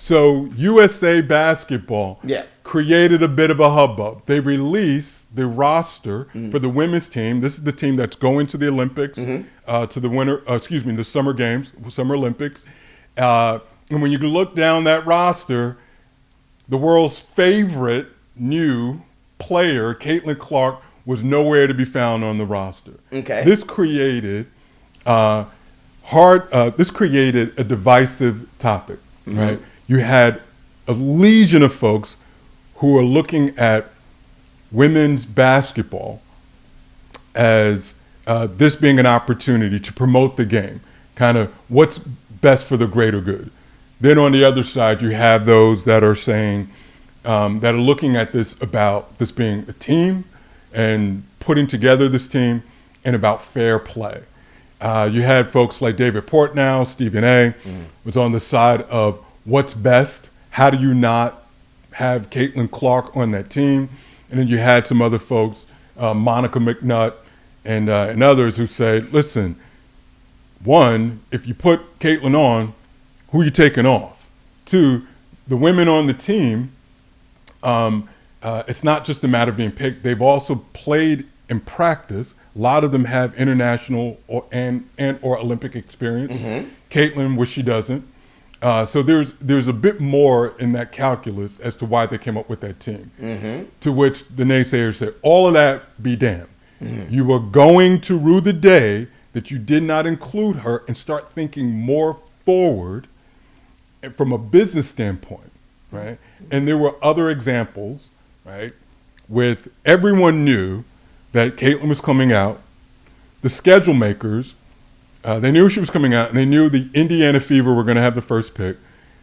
So USA Basketball created a bit of a hubbub. They released the roster for the women's team. This is the team that's going to the Olympics, to the Summer Games, Summer Olympics. And when you look down that roster, the world's favorite new player, Caitlin Clark, was nowhere to be found on the roster. Okay. This created a divisive topic, right? You had a legion of folks who are looking at women's basketball as this being an opportunity to promote the game, kind of what's best for the greater good. Then on the other side, you have those that are saying, that are looking at this about this being a team and putting together this team and about fair play. You had folks like David Portnow, Stephen A. was on the side of what's best. How do you not have Caitlin Clark on that team? And then you had some other folks, Monica McNutt and others who say, listen, one, if you put Caitlin on, who are you taking off? Two, the women on the team, it's not just a matter of being picked. They've also played in practice. A lot of them have international or Olympic experience. Caitlin, which she doesn't. So there's a bit more in that calculus as to why they came up with that team. To which the naysayers said, all of that be damned. You were going to rue the day that you did not include her and start thinking more forward from a business standpoint, right? And there were other examples, right, with everyone knew that Caitlin was coming out. The schedule makers, they knew she was coming out, and they knew the Indiana Fever were going to have the first pick.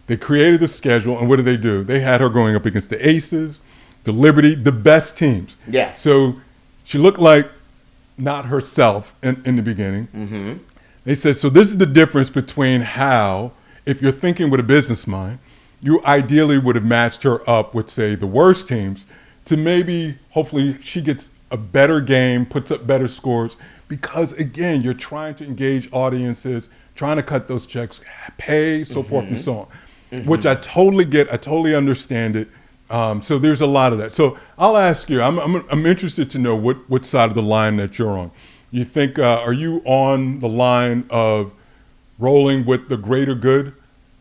They created the schedule, and what did they do? They had her going up against the Aces, the Liberty, the best teams. Yeah. So she looked like not herself in the beginning. They said, so this is the difference between how, if you're thinking with a business mind, you ideally would have matched her up with, say, the worst teams to maybe, hopefully, she gets a better game, puts up better scores, because, again, you're trying to engage audiences, trying to cut those checks, pay, so forth and so on, which I totally get. I totally understand it. So there's a lot of that. So I'll ask you, I'm interested to know what side of the line that you're on. You think, are you on the line of rolling with the greater good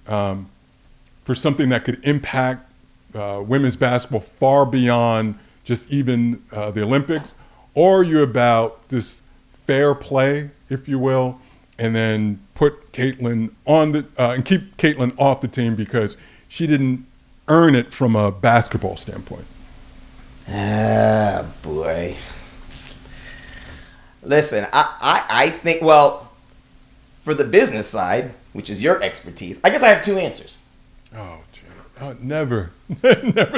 for something that could impact women's basketball far beyond just even the Olympics? Or are you about this fair play, if you will, and then put Caitlin on and keep Caitlin off the team because she didn't earn it from a basketball standpoint? Ah, boy. Listen, I think, well, for the business side, which is your expertise, I guess I have two answers. Oh, never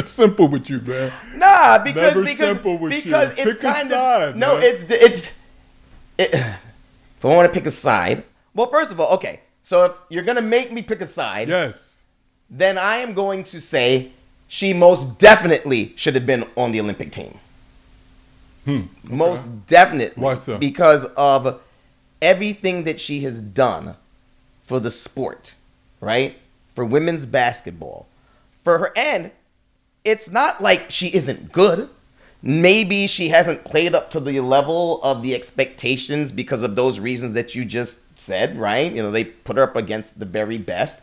simple with you, man. Nah, because it's it's kind of side, no, man. If I want to pick a side, well, first of all, okay, so if you're gonna make me pick a side, yes, then I am going to say she most definitely should have been on the Olympic team. Okay. Most definitely. Why so? Because of everything that she has done for the sport, right? For women's basketball. For her, and it's not like she isn't good. Maybe she hasn't played up to the level of the expectations because of those reasons that you just said, right? You know, they put her up against the very best.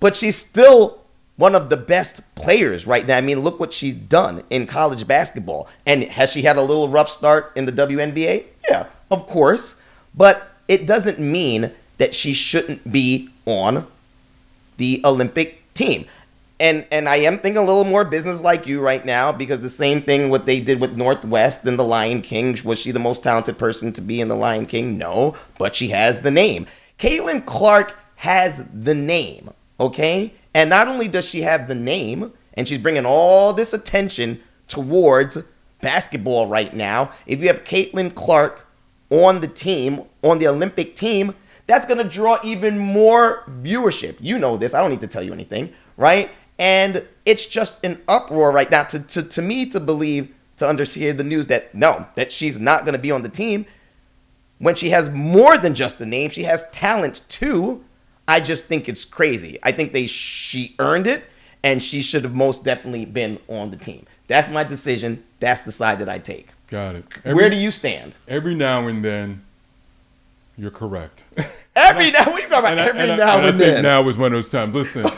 But she's still one of the best players right now. I mean, look what she's done in college basketball. And has she had a little rough start in the WNBA? Yeah, of course. But it doesn't mean that she shouldn't be on the Olympic team. And I am thinking a little more business like you right now, because the same thing what they did with Northwest and the Lion King. Was she the most talented person to be in the Lion King? No, but she has the name. Caitlin Clark has the name, okay? And not only does she have the name, and she's bringing all this attention towards basketball right now, if you have Caitlin Clark on the team, on the Olympic team, that's going to draw even more viewership. You know this. I don't need to tell you anything, right? And it's just an uproar right now to me to believe, to understand the news that no, that she's not going to be on the team when she has more than just a name. She has talent too. I just think it's crazy. I think she earned it, and she should have most definitely been on the team. That's my decision. That's the side that I take. Got it. Where do you stand? Every now and then, you're correct. What are you talking about? Every now and I then. think now is one of those times. Listen,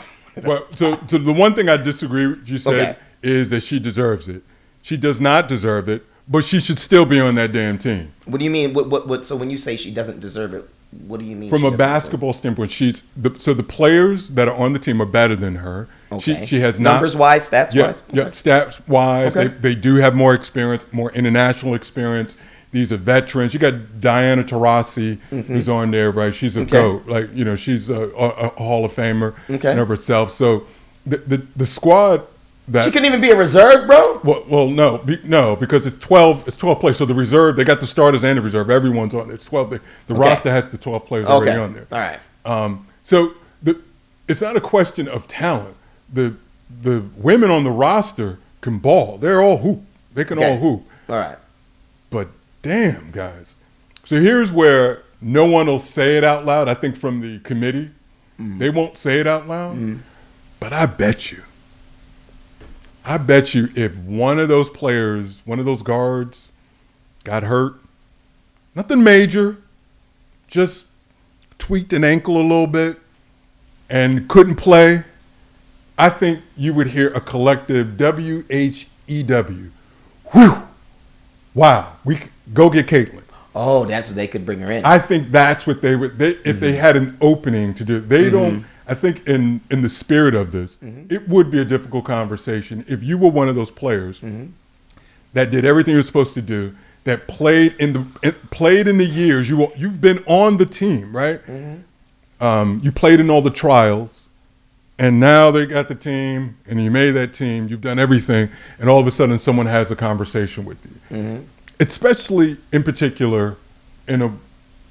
so the one thing I disagree with you said is that she deserves it. She does not deserve it, but she should still be on that damn team. What do you mean? What? So when you say she doesn't deserve it, what do you mean? From a basketball standpoint, so the players that are on the team are better than her. Okay. She has numbers wise, stats wise. Yeah, stats wise, they do have more experience, more international experience. These are veterans. You got Diana Taurasi, who's on there, right? She's a GOAT. Like, she's a Hall of Famer in of herself. So the squad that she couldn't even be a reserve, bro. Well, no, because it's 12. It's 12 players. So the reserve, they got the starters and the reserve. Everyone's on there. It's 12. The roster has the 12 players already on there. All right. So it's not a question of talent. The women on the roster can ball. They're all hoop. They can all hoop. All right. But damn, guys. So here's where no one will say it out loud. I think from the committee, they won't say it out loud. But I bet you if one of those players, one of those guards got hurt, nothing major, just tweaked an ankle a little bit and couldn't play, I think you would hear a collective W-H-E-W. Whew. Wow. We go get Caitlin. Oh, that's what they could bring her in. I think that's what they would, if they had an opening to do it. They don't, I think in the spirit of this, it would be a difficult conversation if you were one of those players that did everything you're supposed to do, that played in the years, you've been on the team, right? You played in all the trials. And now they got the team, and you made that team. You've done everything, and all of a sudden, someone has a conversation with you. Especially, in particular, in a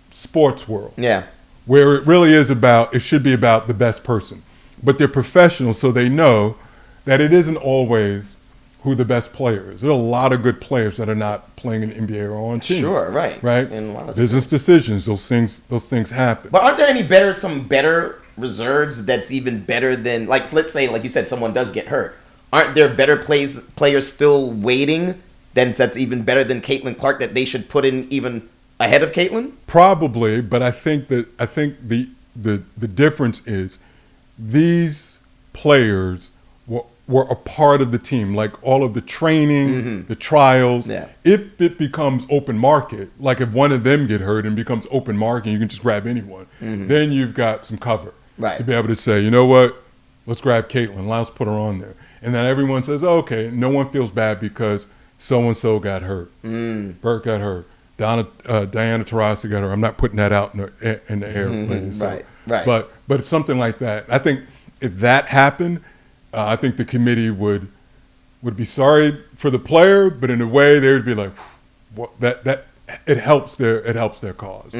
sports world, where it really is it should be about the best person. But they're professionals, so they know that it isn't always who the best player is. There are a lot of good players that are not playing in the NBA or on teams. Sure, right. In a lot of business decisions, those things happen. But aren't there some better reserves that's even better than, like, let's say, like you said, someone does get hurt. Aren't there better players still waiting that's even better than Caitlin Clark that they should put in even ahead of Caitlin? Probably, but I think the difference is these players were a part of the team, like all of the training, the trials. If it becomes open market, like if one of them get hurt and becomes open market, you can just grab anyone, then you've got some cover to be able to say, you know what, let's grab Caitlin, let's put her on there. And then everyone says, oh, okay, no one feels bad because so-and-so got hurt. Bert got hurt. Diana Taurasi got hurt. I'm not putting that out in the air. But it's something like that. I think if that happened, I think the committee would be sorry for the player, but in a way they would be like, that it helps their cause.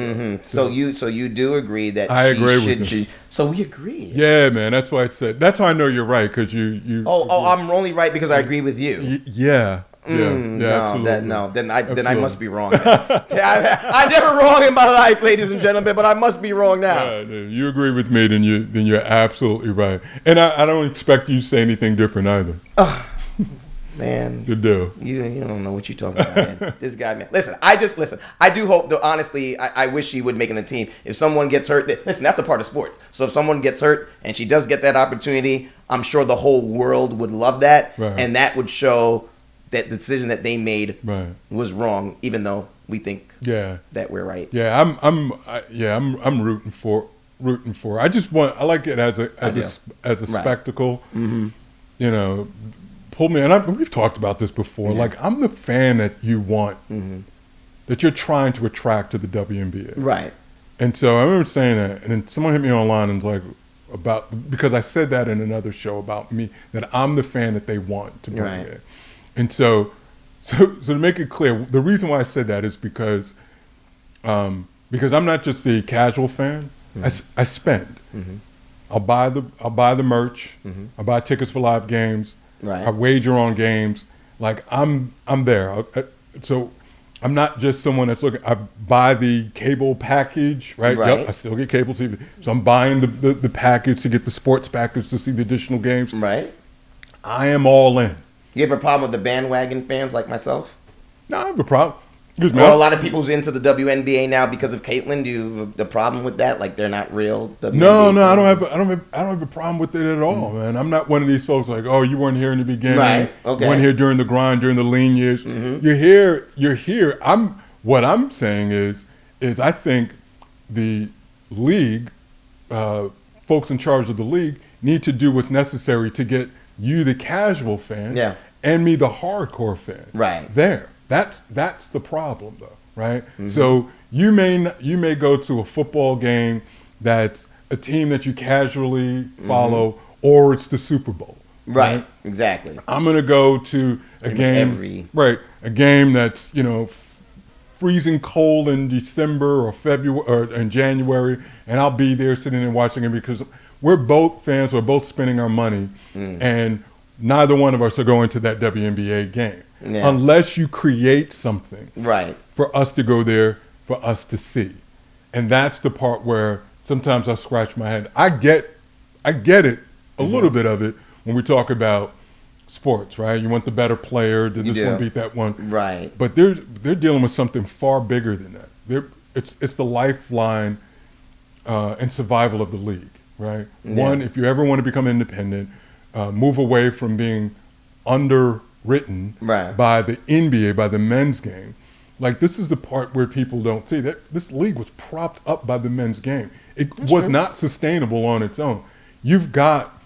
So you do agree that I agree with you. So we agree. Yeah, man. That's why I said. That's how I know you're right, because you. I'm only right because I agree with you. Yeah. Absolutely. Then I must be wrong. I'm never wrong in my life, ladies and gentlemen, but I must be wrong now. You agree with me, then you're absolutely right. And I don't expect you to say anything different either. Man, you do. You don't know what you're talking about, man. This guy, man. Listen. I do hope, though. Honestly, I wish she would make it in the team. If someone gets hurt, listen, that's a part of sports. So if someone gets hurt and she does get that opportunity, I'm sure the whole world would love that, and that would show that the decision that they made was wrong, even though we think that we're right. Yeah, I'm rooting for. I like it as a spectacle. You know, pull me, and we've talked about this before. Like, I'm the fan that you want, that you're trying to attract to the WNBA. Right. And so I remember saying that, and then someone hit me online and was like, because I said that in another show about me, that I'm the fan that they want to bring in. And so to make it clear, the reason why I said that is because I'm not just the casual fan. I spend. I'll buy the merch. I buy tickets for live games. I wager on games. Like I'm there. So I'm not just someone that's looking. I buy the cable package, right? Right. Yep, I still get cable TV. So I'm buying the package to get the sports package to see the additional games. Right. I am all in. You have a problem with the bandwagon fans like myself? No, I have a problem. Excuse me. Or a lot of people's into the WNBA now because of Caitlyn. Do you have a problem with that? Like they're not real WNBA No, fans? I don't have a problem with it at all, man. I'm not one of these folks like, oh, you weren't here in the beginning. Right, okay. You weren't here during the grind, during the lean years. You're here. What I'm saying is I think the league, folks in charge of the league, need to do what's necessary to get you, the casual fan, and me, the hardcore fan, Right. there. That's the problem, though, right? So you may go to a football game that's a team that you casually follow, or it's the Super Bowl. Right. Exactly. I'm gonna go to a game, a game that's freezing cold in December or February or in January, and I'll be there sitting and watching it because we're both fans. We're both spending our money, and neither one of us are going to that WNBA game unless you create something for us to go there, for us to see. And that's the part where sometimes I scratch my head. I get it, a little bit of it, when we talk about sports, right? You want the better player. Did this one beat that one? Right. But they're dealing with something far bigger than that. It's the lifeline and survival of the league, right? One, if you ever want to become independent, move away from being underwritten by the NBA, by the men's game. Like, this is the part where people don't see that this league was propped up by the men's game. It was not sustainable on its own. You've got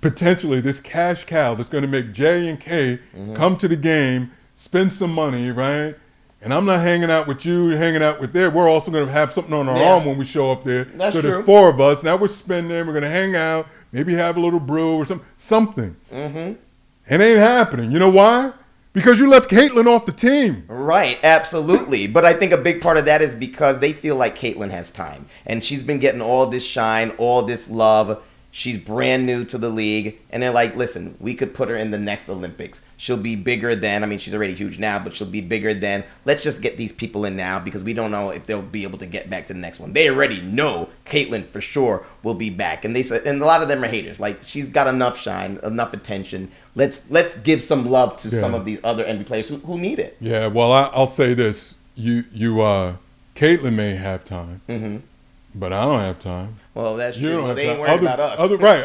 potentially this cash cow that's going to make J and K come to the game, spend some money, right? And I'm not hanging out with you, hanging out with them. We're also going to have something on our arm when we show up there. So there's 4 of us. Now we're spending. We're going to hang out, maybe have a little brew or something. It ain't happening. You know why? Because you left Caitlyn off the team. Right, absolutely. But I think a big part of that is because they feel like Caitlyn has time. And she's been getting all this shine, all this love. She's brand new to the league. And they're like, listen, we could put her in the next Olympics. She'll be bigger than, I mean, she's already huge now, but she'll be bigger than, let's just get these people in now because we don't know if they'll be able to get back to the next one. They already know Caitlyn for sure will be back. And they said, and a lot of them are haters. Like, she's got enough shine, enough attention. Let's give some love to some of these other NBA players who need it. Yeah, well, I'll say this. Caitlyn may have time, but I don't have time. Well, that's You true. don't Well, have they ain't time. worried about us.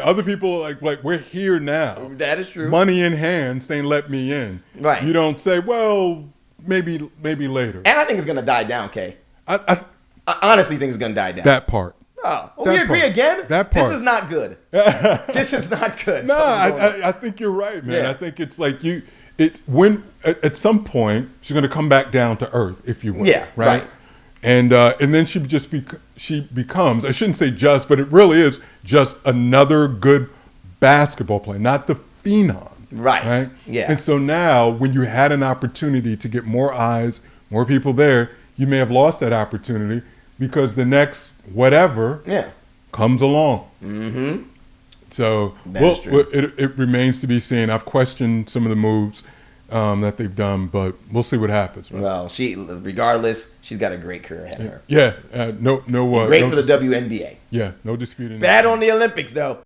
Other people like we're here now. That is true. Money in hand, saying let me in. Right. You don't say, well, maybe later. And I think it's gonna die down, Kay. I honestly think it's gonna die down. that part. Oh, That we agree part. again? That part. This is not good. This is not good. No, Something's going on. I think you're right, man. Yeah. I think it's like when at some point she's going to come back down to earth, if you will. Yeah, right. And then she becomes, I shouldn't say just, but it really is just another good basketball player, not the phenom. Right. Yeah. And so now when you had an opportunity to get more eyes, more people there, you may have lost that opportunity because the next whatever comes along. So it remains to be seen. I've questioned some of the moves that they've done, but we'll see what happens. Man. Well, regardless, she's got a great career ahead of her. Yeah, Great for the WNBA. Yeah, no disputing. Bad on the Olympics, though.